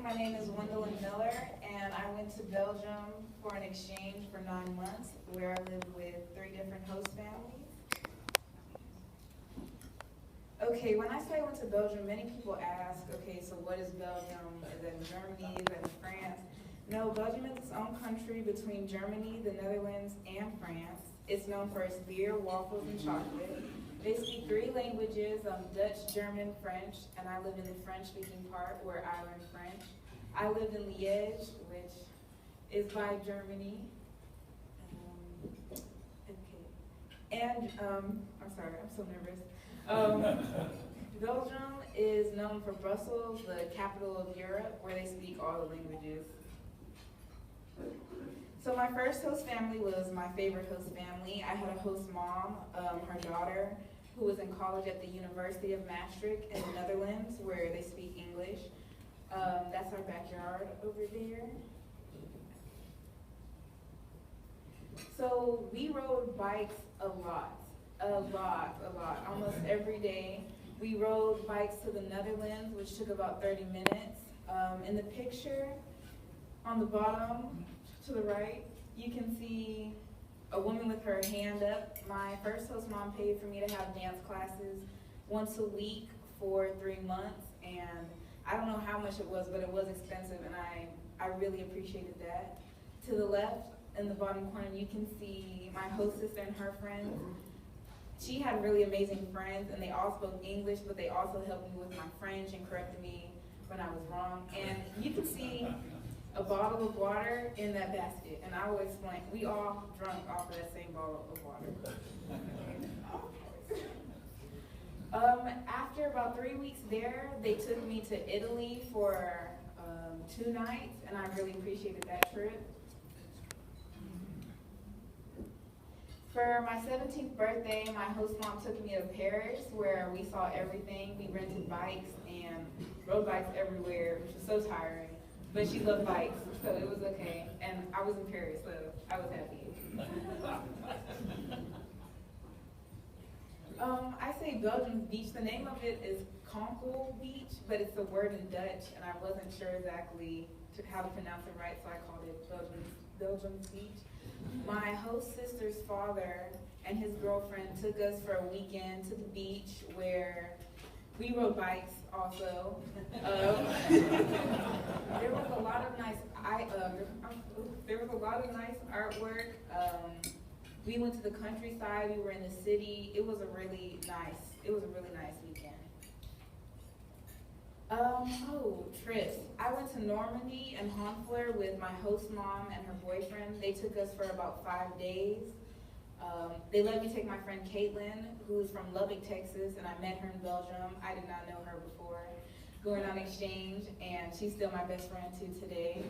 my name is Wendellyn Miller, and I went to Belgium for an exchange for 9 months, where I lived with 3 different host families. Okay, when I say I went to Belgium, many people ask, okay, so what is Belgium? Is that in Germany? Is that in France? No, Belgium is its own country between Germany, the Netherlands, and France. It's known for its beer, waffles, and chocolate. They speak 3 languages, Dutch, German, French, and I live in the French-speaking part where I learned French. I lived in Liège, which is by Germany. And, I'm sorry, I'm so nervous. Belgium is known for Brussels, the capital of Europe, where they speak all the languages. So my first host family was my favorite host family. I had a host mom, her daughter, who was in college at the University of Maastricht in the Netherlands, where they speak English. That's our backyard over there. So we rode bikes a lot, almost every day. We rode bikes to the Netherlands, which took about 30 minutes. In the picture on the bottom to the right, you can see a woman with her hand up. My first host mom paid for me to have dance classes once a week for 3 months, and I don't know how much it was, but it was expensive, and I really appreciated that. To the left, in the bottom corner, you can see my host sister and her friends. She had really amazing friends, and they all spoke English, but they also helped me with my French and corrected me when I was wrong. And you can see a bottle of water in that basket, and I will explain. We all drunk off of that same bottle of water. After about 3 weeks there, they took me to Italy for 2 nights, and I really appreciated that trip. For my 17th birthday, my host mom took me to Paris, where we saw everything. We rented bikes and rode bikes everywhere, which was so tiring. But she loved bikes, so it was okay. And I was in Paris, so I was happy. I say Belgium's beach. The name of it is Konkel Beach, but it's a word in Dutch, and I wasn't sure exactly how to pronounce it right, so I called it Belgium's Beach. My host sister's father and his girlfriend took us for a weekend to the beach where we rode bikes also. There was a lot of nice artwork. We went to the countryside. We were in the city. It was a really nice weekend. Trips. I went to Normandy and Honfleur with my host mom and her boyfriend. They took us for about 5 days. They let me take my friend Caitlin, who is from Lubbock, Texas, and I met her in Belgium. I did not know her before going on exchange, and she's still my best friend too today.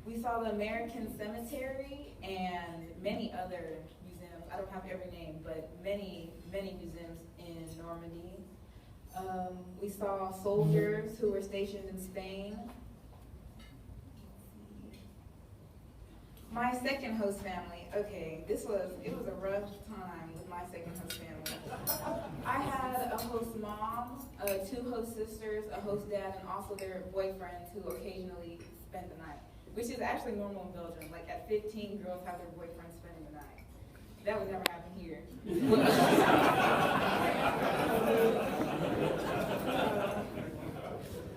We saw the American Cemetery and many other museums. I don't have every name, but many museums in Normandy. We saw soldiers who were stationed in Spain. My second host family, okay, it was a rough time with my second host family. I had a host mom, 2 host sisters, a host dad, and also their boyfriends who occasionally spent the night, which is actually normal in Belgium. Like at 15, girls have their boyfriends spending the night. That would never happen here.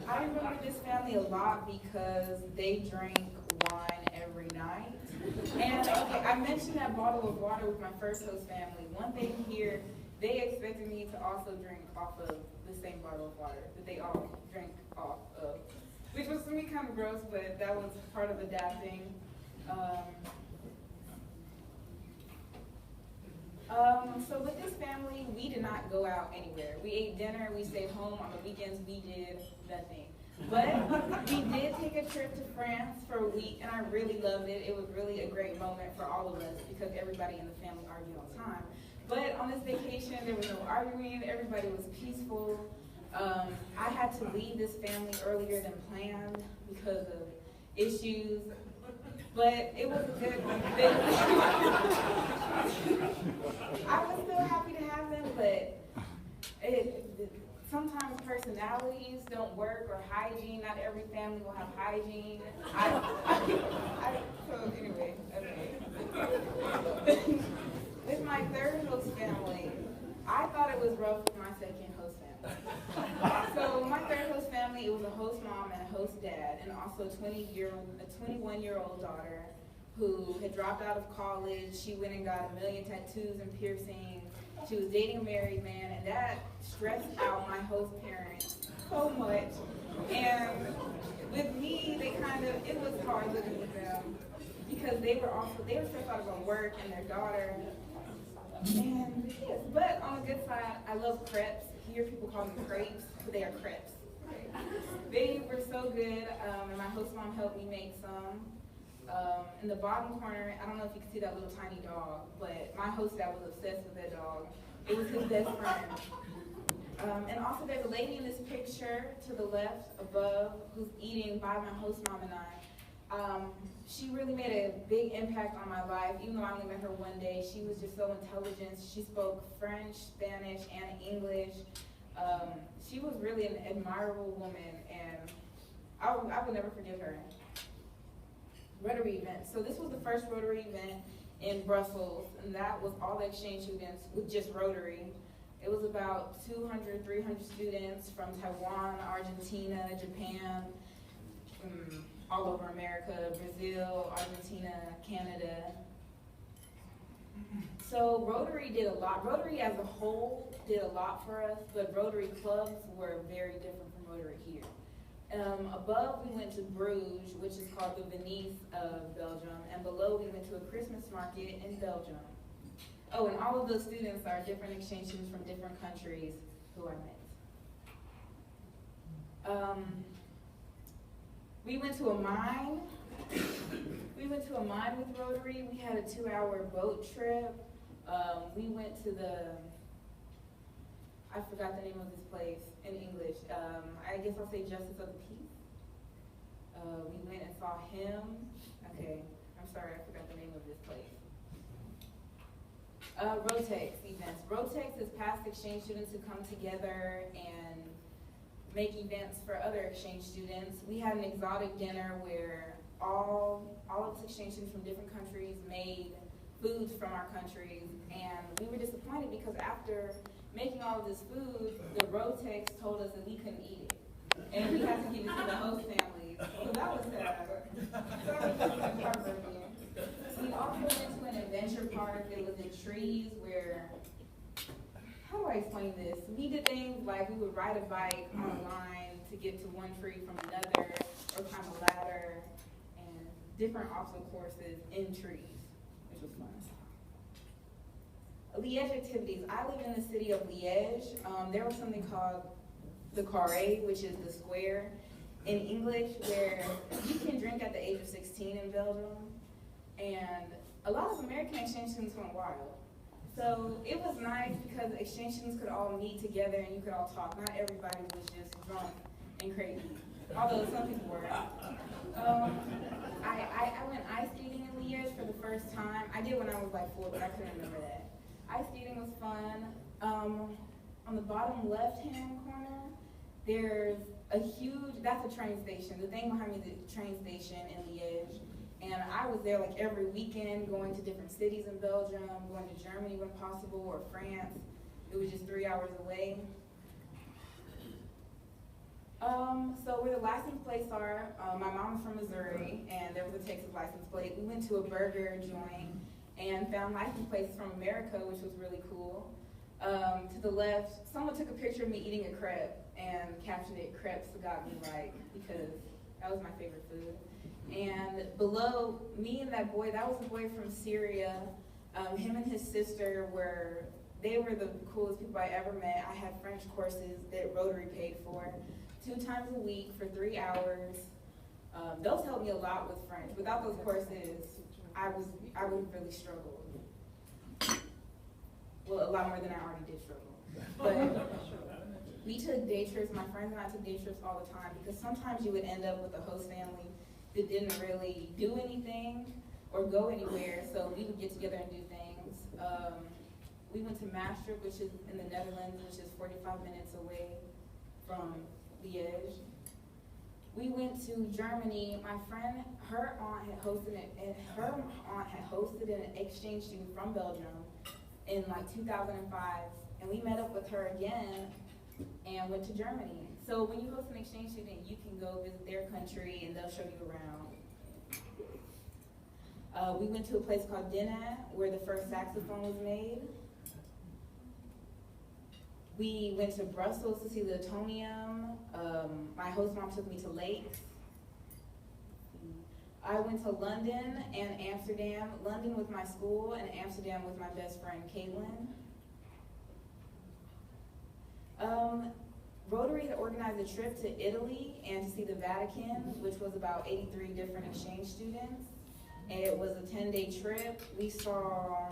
I remember this family a lot because they drank wine every night. And okay, I mentioned that bottle of water with my first host family. One thing here, they expected me to also drink off of the same bottle of water that they all drank off of, which was for me kind of gross, but that was part of adapting. So with this family, we did not go out anywhere. We ate dinner, we stayed home. On the weekends, we did nothing. But we did take a trip to France for a week, and I really loved it. It was really a great moment for all of us because everybody in the family argued all the time. But on this vacation, there was no arguing. Everybody was peaceful. I had to leave this family earlier than planned because of issues. But it was a good one. I was still happy to have them, but sometimes personalities don't work, or hygiene. Not every family will have hygiene. So anyway, okay. With my third host family, I thought it was rough with my second host family. So my third host family, it was a host mom and a host dad, and also a 21-year-old daughter who had dropped out of college. She went and got a million tattoos and piercings. She was dating a married man, and that stressed out my host parents so much. And with me, it was hard living with them because they were stressed out about work and their daughter. And yes, but on the good side, I love crepes. Here people call them crepes, but they are crepes. They were so good, and my host mom helped me make some. In the bottom corner, I don't know if you can see that little tiny dog, but my host dad was obsessed with that dog. It was his best friend. And also there's a lady in this picture to the left above who's eating by my host mom and I. She really made a big impact on my life, even though I only met her one day. She was just so intelligent. She spoke French, Spanish, and English. She was really an admirable woman, and I will never forget her. Rotary event. So this was the first Rotary event in Brussels, and that was all the exchange students with just Rotary. It was about 200, 300 students from Taiwan, Argentina, Japan, all over America, Brazil, Argentina, Canada. So Rotary did a lot. Rotary as a whole did a lot for us, but Rotary clubs were very different from Rotary here. Above, we went to Bruges, which is called the Venice of Belgium, and below, we went to a Christmas market in Belgium. Oh, and all of those students are different exchange students from different countries who I met. We went to a mine. We went to a mine with Rotary. We had a 2-hour boat trip. We went to I forgot the name of this place in English. I guess I'll say Justice of the Peace. We went and saw him. Okay, I'm sorry, I forgot the name of this place. Rotex events. Rotex is past exchange students who come together and make events for other exchange students. We had an exotic dinner where all of the exchange students from different countries made foods from our countries, and we were disappointed because after making all of this food, the Rotex told us that we couldn't eat it, and we had to give it to the host families. So that was sad. We also went to an adventure park that was in trees where, how do I explain this? We did things like we would ride a bike on a line to get to one tree from another, or climb a ladder, and different obstacle courses in trees, which was fun. Liège activities. I live in the city of Liège. There was something called the Carré, which is the square in English, where you can drink at the age of 16 in Belgium. And a lot of American exchange students went wild. So it was nice because exchange students could all meet together and you could all talk. Not everybody was just drunk and crazy, although some people were. I went ice skating in Liège for the first time. I did when I was like 4, but I couldn't remember that. Ice skating was fun. On the bottom left-hand corner, there's a huge, that's a train station. The thing behind me is the train station in Liège. And I was there like every weekend, going to different cities in Belgium, going to Germany when possible, or France. It was just 3 hours away. So where the license plates are, my mom is from Missouri, and there was a Texas license plate. We went to a burger joint and found license plates from America, which was really cool. To the left, someone took a picture of me eating a crepe and captioned it, "Crepes got me right," because that was my favorite food. And below, me and that boy, that was a boy from Syria. Him and his sister they were the coolest people I ever met. I had French courses that Rotary paid for 2 times a week for 3 hours. Those helped me a lot with French. Without those courses, I would have really struggled. Well, a lot more than I already did struggle. But we took day trips. My friends and I took day trips all the time because sometimes you would end up with a host family that didn't really do anything or go anywhere, so we would get together and do things. We went to Maastricht, which is in the Netherlands, which is 45 minutes away from Liège. We went to Germany. My friend, her aunt had hosted an exchange student from Belgium in like 2005, and we met up with her again and went to Germany. So when you host an exchange student, you can go visit their country and they'll show you around. We went to a place called Dena, where the first saxophone was made. We went to Brussels to see the Atomium. My host mom took me to lakes. I went to London and Amsterdam. London with my school, and Amsterdam with my best friend, Caitlin. Rotary had organized a trip to Italy and to see the Vatican, which was about 83 different exchange students. And it was a 10-day trip. We saw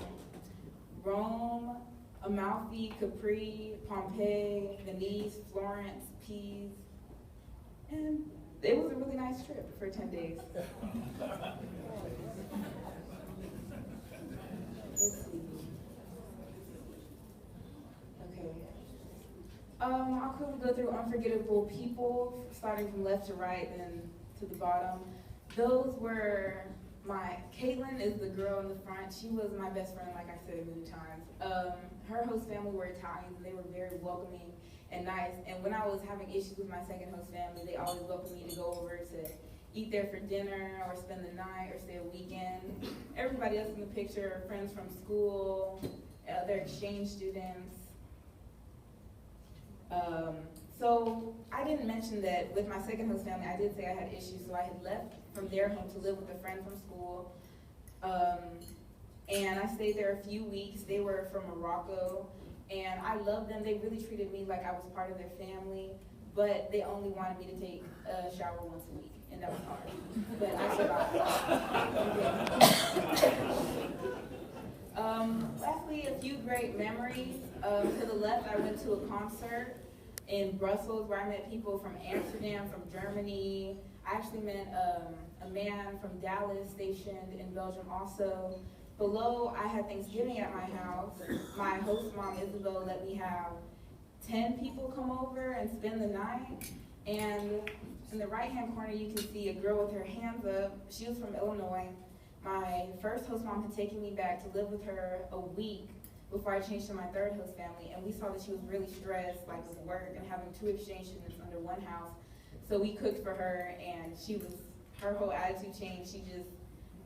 Rome, Amalfi, Capri, Pompeii, Venice, Florence, Pise, and it was a really nice trip for 10 days. Let's see. Okay. I'll quickly go through unforgettable people, starting from left to right and then to the bottom. Those were Caitlin is the girl in the front. She was my best friend, like I said a million times. Her host family were Italians, and they were very welcoming and nice. And when I was having issues with my second host family, they always welcomed me to go over to eat there for dinner or spend the night or stay a weekend. Everybody else in the picture are friends from school, other exchange students. So I didn't mention that with my second host family, I did say I had issues, so I had left from their home to live with a friend from school. And I stayed there a few weeks. They were from Morocco, and I loved them. They really treated me like I was part of their family, but they only wanted me to take a shower once a week, and that was hard. But I survived. Lastly, a few great memories. To the left, I went to a concert in Brussels where I met people from Amsterdam, from Germany. I actually met a man from Dallas stationed in Belgium also. Below, I had Thanksgiving at my house. My host mom, Isabel, let me have 10 people come over and spend the night. And in the right-hand corner, you can see a girl with her hands up. She was from Illinois. My first host mom had taken me back to live with her a week before I changed to my third host family, and we saw that she was really stressed, like with work and having 2 exchange students under one house. So we cooked for her, and her whole attitude changed.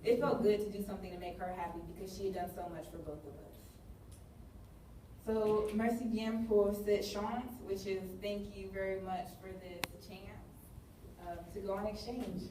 It felt good to do something to make her happy because she had done so much for both of us. So, merci bien pour cette chance, which is thank you very much for this chance to go on exchange.